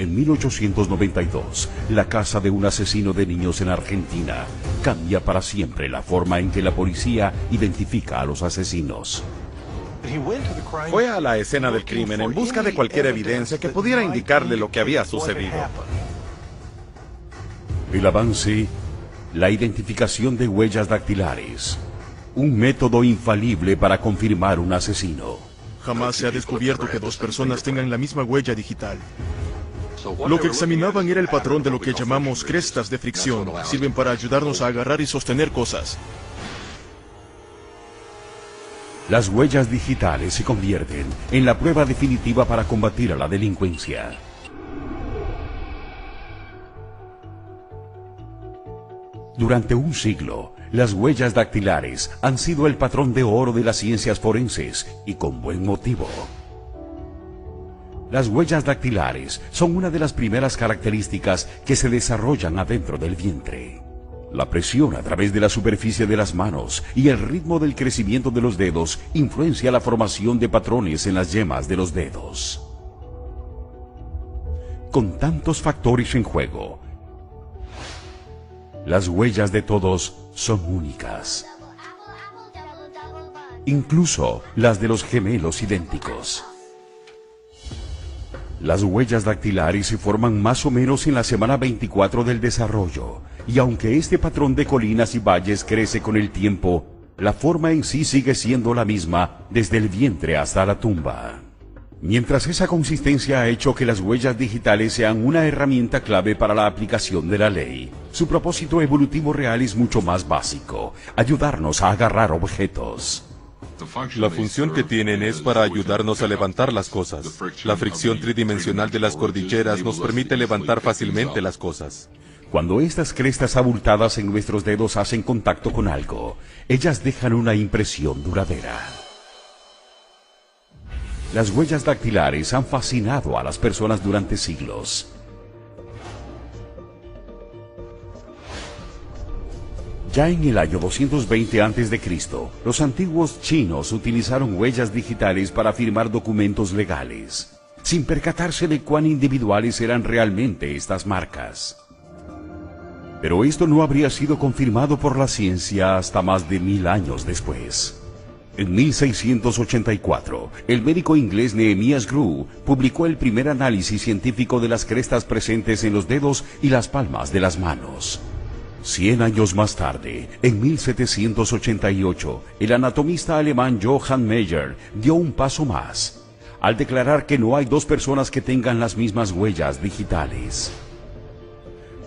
En 1892, la casa de un asesino de niños en Argentina cambia para siempre la forma en que la policía identifica a los asesinos. Fue a la escena del crimen en busca de cualquier evidencia que pudiera indicarle lo que había sucedido. El avance, la identificación de huellas dactilares, un método infalible para confirmar un asesino. Jamás se ha descubierto que dos personas tengan la misma huella digital. Lo que examinaban era el patrón de lo que llamamos crestas de fricción. Sirven para ayudarnos a agarrar y sostener cosas. Las huellas digitales se convierten en la prueba definitiva para combatir a la delincuencia. Durante un siglo, las huellas dactilares han sido el patrón de oro de las ciencias forenses, y con buen motivo. Las huellas dactilares son una de las primeras características que se desarrollan adentro del vientre. La presión a través de la superficie de las manos y el ritmo del crecimiento de los dedos influencia la formación de patrones en las yemas de los dedos. Con tantos factores en juego, las huellas de todos son únicas. Incluso las de los gemelos idénticos. Las huellas dactilares se forman más o menos en la semana 24 del desarrollo, y aunque este patrón de colinas y valles crece con el tiempo, la forma en sí sigue siendo la misma desde el vientre hasta la tumba. Mientras esa consistencia ha hecho que las huellas digitales sean una herramienta clave para la aplicación de la ley, su propósito evolutivo real es mucho más básico: ayudarnos a agarrar objetos. La función que tienen es para ayudarnos a levantar las cosas. La fricción tridimensional de las cordilleras nos permite levantar fácilmente las cosas. Cuando estas crestas abultadas en nuestros dedos hacen contacto con algo, ellas dejan una impresión duradera. Las huellas dactilares han fascinado a las personas durante siglos. Ya en el año 220 a.C., los antiguos chinos utilizaron huellas digitales para firmar documentos legales, sin percatarse de cuán individuales eran realmente estas marcas. Pero esto no habría sido confirmado por la ciencia hasta más de 1000 años después. En 1684, el médico inglés Nehemias Grew publicó el primer análisis científico de las crestas presentes en los dedos y las palmas de las manos. 100 años más tarde, en 1788, el anatomista alemán Johann Meyer dio un paso más, al declarar que no hay dos personas que tengan las mismas huellas digitales.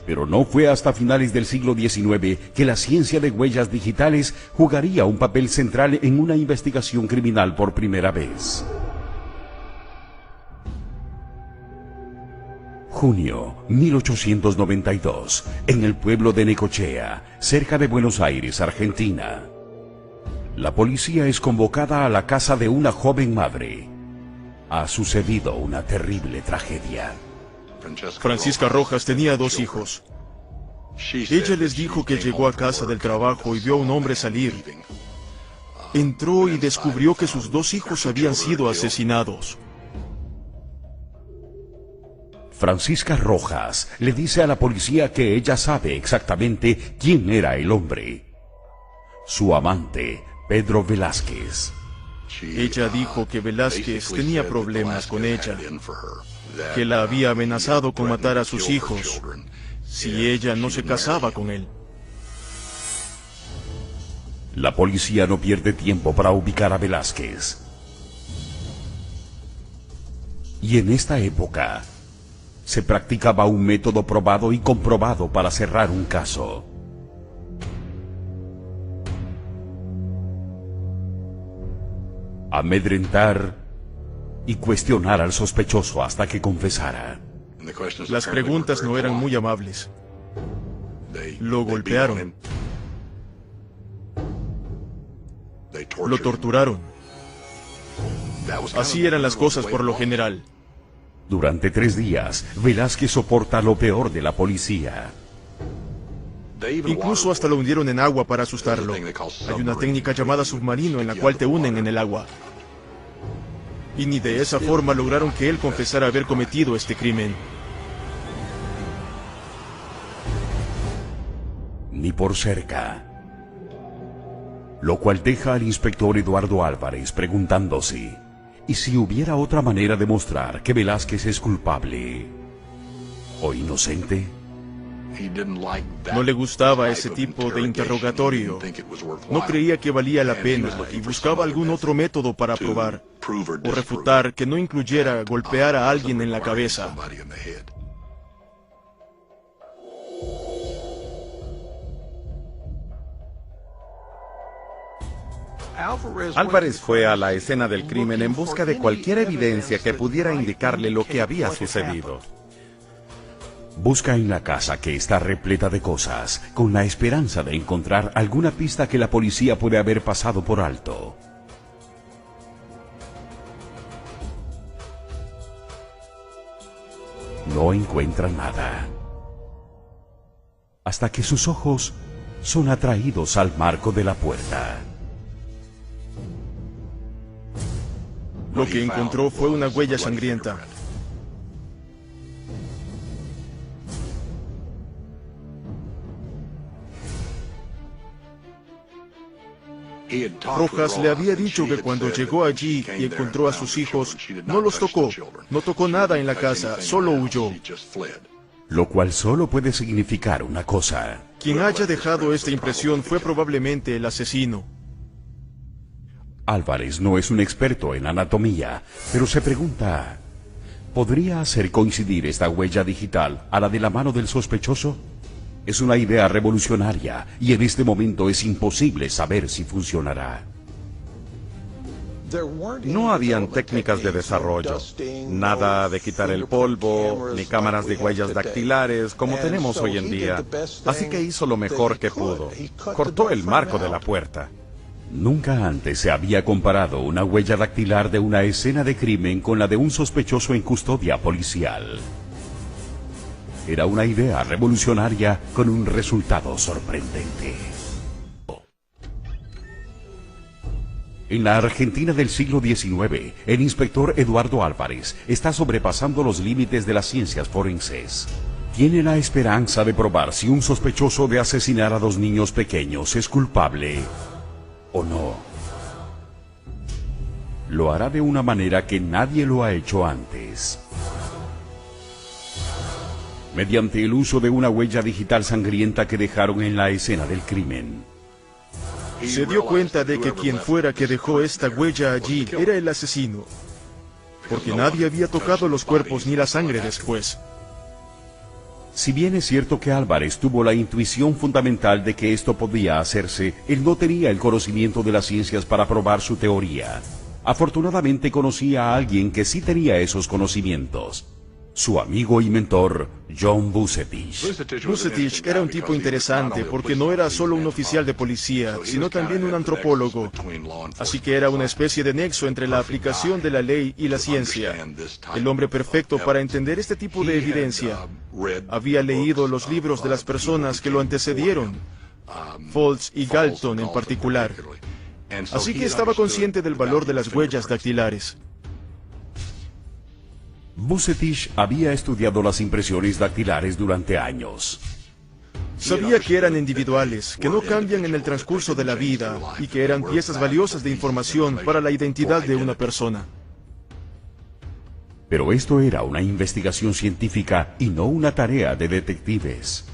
Pero no fue hasta finales del siglo XIX que la ciencia de huellas digitales jugaría un papel central en una investigación criminal por primera vez. Junio 1892, en el pueblo de Necochea, cerca de Buenos Aires, Argentina. La policía es convocada a la casa de una joven madre. Ha sucedido una terrible tragedia. Francisca Rojas tenía 2 hijos. Ella les dijo que llegó a casa del trabajo y vio a un hombre salir. Entró y descubrió que sus 2 hijos habían sido asesinados. Francisca Rojas le dice a la policía que ella sabe exactamente quién era el hombre. Su amante, Pedro Velázquez. Ella dijo que Velázquez tenía problemas con ella, que la había amenazado con matar a sus hijos si ella no se casaba con él. La policía no pierde tiempo para ubicar a Velázquez. Y en esta época se practicaba un método probado y comprobado para cerrar un caso. Amedrentar y cuestionar al sospechoso hasta que confesara. Las preguntas no eran muy amables. Lo golpearon. Lo torturaron. Así eran las cosas por lo general. Durante 3 días, Velázquez soporta lo peor de la policía. Incluso hasta lo hundieron en agua para asustarlo. Hay una técnica llamada submarino en la cual te hunden en el agua. Y ni de esa forma lograron que él confesara haber cometido este crimen. ni por cerca. Lo cual deja al inspector Eduardo Álvarez preguntándose, ¿y si hubiera otra manera de mostrar que Velázquez es culpable o inocente? No le gustaba ese tipo de interrogatorio. No creía que valía la pena y buscaba algún otro método para probar o refutar que no incluyera golpear a alguien en la cabeza. Álvarez fue a la escena del crimen en busca de cualquier evidencia que pudiera indicarle lo que había sucedido. Busca en la casa, que está repleta de cosas, con la esperanza de encontrar alguna pista que la policía puede haber pasado por alto. No encuentra nada, hasta que sus ojos son atraídos al marco de la puerta. Lo que encontró fue una huella sangrienta. Rojas le había dicho que cuando llegó allí y encontró a sus hijos, no los tocó, no tocó nada en la casa, solo huyó. Lo cual solo puede significar una cosa. Quien haya dejado esta impresión fue probablemente el asesino. Álvarez no es un experto en anatomía, pero se pregunta, ¿podría hacer coincidir esta huella digital a la de la mano del sospechoso? Es una idea revolucionaria y en este momento es imposible saber si funcionará. No habían técnicas de desarrollo, nada de quitar el polvo, ni cámaras de huellas dactilares como tenemos hoy en día. Así que hizo lo mejor que pudo. Cortó el marco de la puerta. Nunca antes se había comparado una huella dactilar de una escena de crimen con la de un sospechoso en custodia policial. Era una idea revolucionaria con un resultado sorprendente. En la Argentina del siglo XIX, el inspector Eduardo Álvarez está sobrepasando los límites de las ciencias forenses. Tiene la esperanza de probar si un sospechoso de asesinar a 2 niños pequeños es culpable o no. Lo hará de una manera que nadie lo ha hecho antes. Mediante el uso de una huella digital sangrienta que dejaron en la escena del crimen. Se dio cuenta de que quien fuera que dejó esta huella allí era el asesino, porque nadie había tocado los cuerpos ni la sangre después. Si bien es cierto que Álvarez tuvo la intuición fundamental de que esto podía hacerse, él no tenía el conocimiento de las ciencias para probar su teoría. Afortunadamente conocía a alguien que sí tenía esos conocimientos. Su amigo y mentor, John Vucetich. Vucetich era un tipo interesante porque no era solo un oficial de policía, sino también un antropólogo. Así que era una especie de nexo entre la aplicación de la ley y la ciencia. El hombre perfecto para entender este tipo de evidencia. Había leído los libros de las personas que lo antecedieron, Foltz y Galton en particular. Así que estaba consciente del valor de las huellas dactilares. Vucetich había estudiado las impresiones dactilares durante años. Sabía que eran individuales, que no cambian en el transcurso de la vida y que eran piezas valiosas de información para la identidad de una persona. Pero esto era una investigación científica y no una tarea de detectives.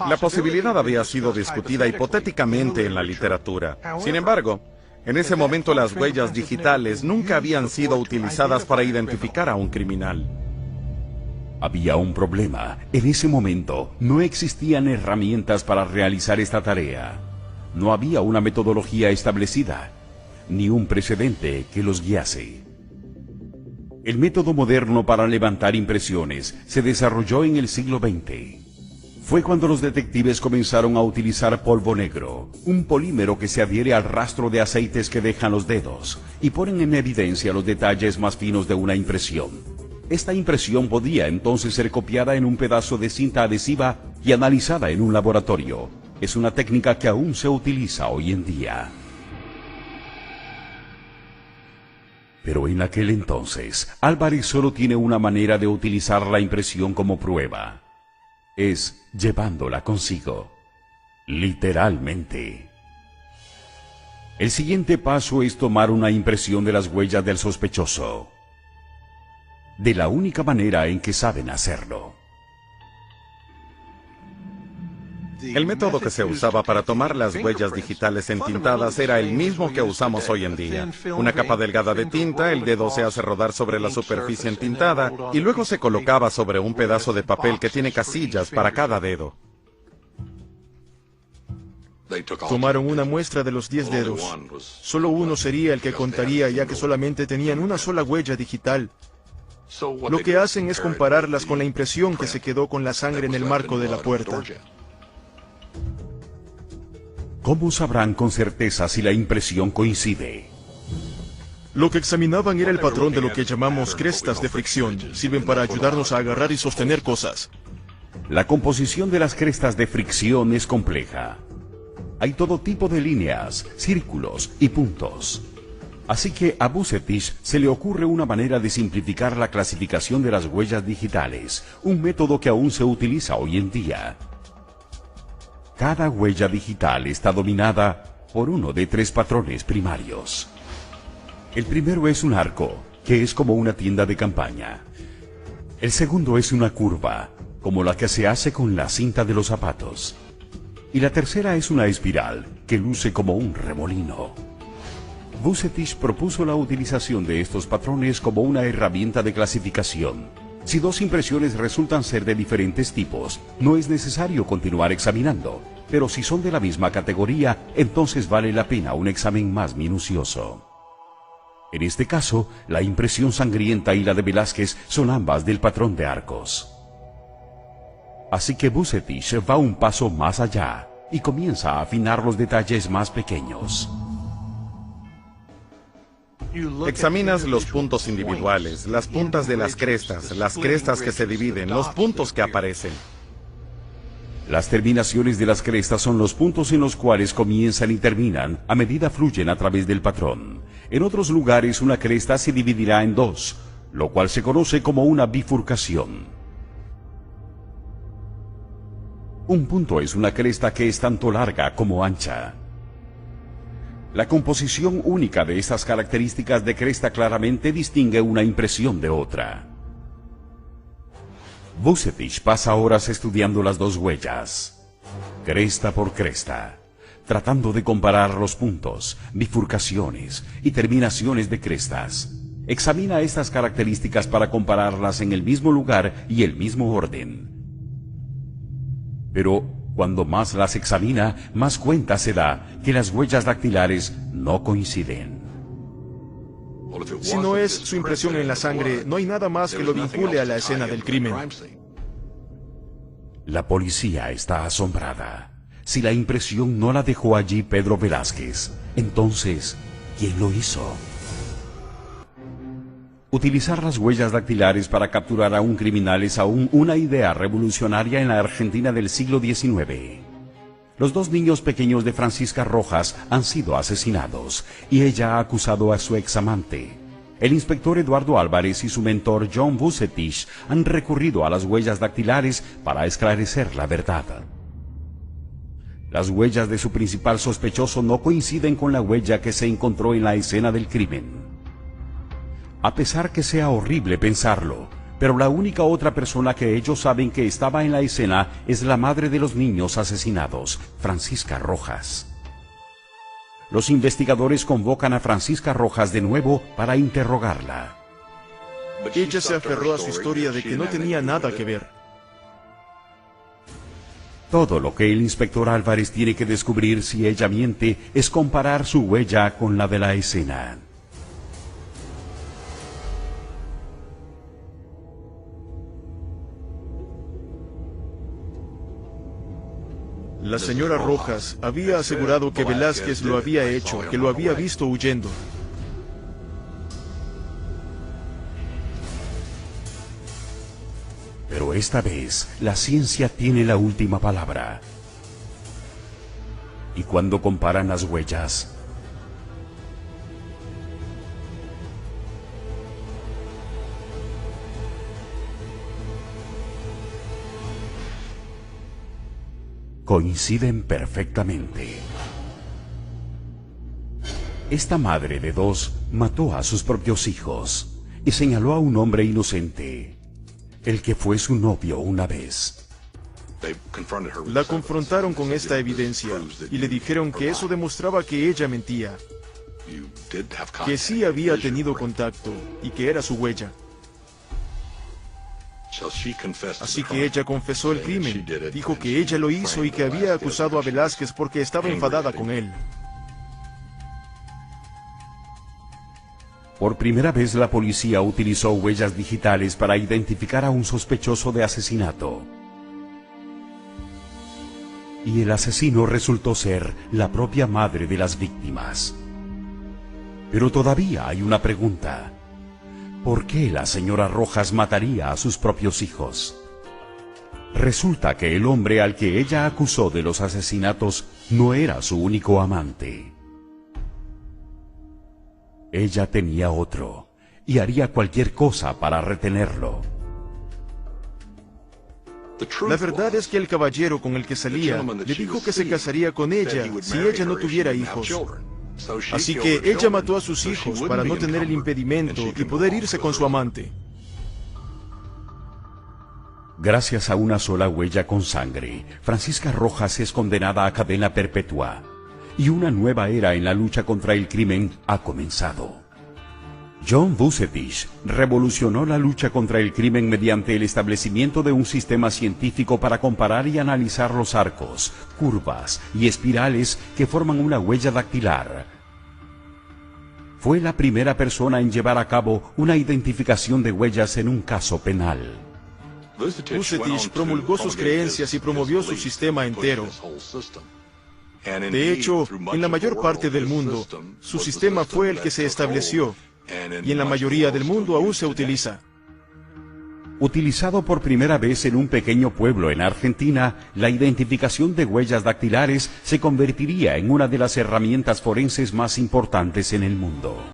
La posibilidad había sido discutida hipotéticamente en la literatura. Sin embargo, en ese momento las huellas digitales nunca habían sido utilizadas para identificar a un criminal. Había un problema. En ese momento no existían herramientas para realizar esta tarea. No había una metodología establecida, ni un precedente que los guiase. El método moderno para levantar impresiones se desarrolló en el siglo XX. Fue cuando los detectives comenzaron a utilizar polvo negro, un polímero que se adhiere al rastro de aceites que dejan los dedos, y ponen en evidencia los detalles más finos de una impresión. Esta impresión podía entonces ser copiada en un pedazo de cinta adhesiva y analizada en un laboratorio. Es una técnica que aún se utiliza hoy en día. Pero en aquel entonces, Álvarez solo tiene una manera de utilizar la impresión como prueba. Es llevándola consigo. Literalmente. El siguiente paso es tomar una impresión de las huellas del sospechoso, de la única manera en que saben hacerlo. El método que se usaba para tomar las huellas digitales entintadas era el mismo que usamos hoy en día. Una capa delgada de tinta, el dedo se hace rodar sobre la superficie entintada y luego se colocaba sobre un pedazo de papel que tiene casillas para cada dedo. Tomaron una muestra de los 10 dedos. Solo uno sería el que contaría, ya que solamente tenían una sola huella digital. Lo que hacen es compararlas con la impresión que se quedó con la sangre en el marco de la puerta. ¿Cómo sabrán con certeza si la impresión coincide? Lo que examinaban era el patrón de lo que llamamos crestas de fricción. Sirven para ayudarnos a agarrar y sostener cosas. La composición de las crestas de fricción es compleja. Hay todo tipo de líneas, círculos y puntos. Así que a Vucetich se le ocurre una manera de simplificar la clasificación de las huellas digitales, un método que aún se utiliza hoy en día. Cada huella digital está dominada por uno de 3 patrones primarios. El primero es un arco, que es como una tienda de campaña. El segundo es una curva, como la que se hace con la cinta de los zapatos. Y la tercera es una espiral, que luce como un remolino. Vucetich propuso la utilización de estos patrones como una herramienta de clasificación. Si 2 impresiones resultan ser de diferentes tipos, no es necesario continuar examinando, pero si son de la misma categoría, entonces vale la pena un examen más minucioso. En este caso, la impresión sangrienta y la de Velázquez son ambas del patrón de arcos. Así que Vucetich va un paso más allá y comienza a afinar los detalles más pequeños. Examinas los puntos individuales, las puntas de las crestas que se dividen, los puntos que aparecen. Las terminaciones de las crestas son los puntos en los cuales comienzan y terminan a medida fluyen a través del patrón. En otros lugares una cresta se dividirá en 2, lo cual se conoce como una bifurcación. Un punto es una cresta que es tanto larga como ancha. La composición única de estas características de cresta claramente distingue una impresión de otra. Vucetich pasa horas estudiando las 2 huellas, cresta por cresta, tratando de comparar los puntos, bifurcaciones y terminaciones de crestas. Examina estas características para compararlas en el mismo lugar y el mismo orden. Pero cuando más las examina, más cuenta se da que las huellas dactilares no coinciden. Si no es su impresión en la sangre, no hay nada más que lo vincule a la escena del crimen. La policía está asombrada. Si la impresión no la dejó allí Pedro Velázquez, entonces, ¿quién lo hizo? Utilizar las huellas dactilares para capturar a un criminal es aún una idea revolucionaria en la Argentina del siglo XIX. Los 2 niños pequeños de Francisca Rojas han sido asesinados y ella ha acusado a su examante. El inspector Eduardo Álvarez y su mentor John Vucetich han recurrido a las huellas dactilares para esclarecer la verdad. Las huellas de su principal sospechoso no coinciden con la huella que se encontró en la escena del crimen. A pesar que sea horrible pensarlo, pero la única otra persona que ellos saben que estaba en la escena es la madre de los niños asesinados, Francisca Rojas. Los investigadores convocan a Francisca Rojas de nuevo para interrogarla. Ella se aferró a su historia de que no tenía nada que ver. Todo lo que el inspector Álvarez tiene que descubrir si ella miente es comparar su huella con la de la escena. La señora Rojas había asegurado que Velázquez lo había hecho, que lo había visto huyendo. Pero esta vez, la ciencia tiene la última palabra. Y cuando comparan las huellas, coinciden perfectamente. Esta madre de dos mató a sus propios hijos y señaló a un hombre inocente, el que fue su novio una vez. La confrontaron con esta evidencia y le dijeron que eso demostraba que ella mentía, que sí había tenido contacto y que era su huella. Así que ella confesó el crimen, dijo que ella lo hizo y que había acusado a Velázquez porque estaba enfadada con él. Por primera vez la policía utilizó huellas digitales para identificar a un sospechoso de asesinato. Y el asesino resultó ser la propia madre de las víctimas. Pero todavía hay una pregunta. ¿Por qué la señora Rojas mataría a sus propios hijos? Resulta que el hombre al que ella acusó de los asesinatos no era su único amante. Ella tenía otro, y haría cualquier cosa para retenerlo. La verdad es que el caballero con el que salía le dijo que se casaría con ella si ella no tuviera hijos. Así que ella mató a sus hijos para no tener el impedimento y poder irse con su amante. Gracias a una sola huella con sangre, Francisca Rojas es condenada a cadena perpetua. Y una nueva era en la lucha contra el crimen ha comenzado. John Vucetich revolucionó la lucha contra el crimen mediante el establecimiento de un sistema científico para comparar y analizar los arcos, curvas y espirales que forman una huella dactilar. Fue la primera persona en llevar a cabo una identificación de huellas en un caso penal. Vucetich promulgó sus creencias y promovió su sistema entero. De hecho, en la mayor parte del mundo, su sistema fue el que se estableció, y en la mayoría del mundo aún se utiliza. Utilizado por primera vez en un pequeño pueblo en Argentina, la identificación de huellas dactilares se convertiría en una de las herramientas forenses más importantes en el mundo.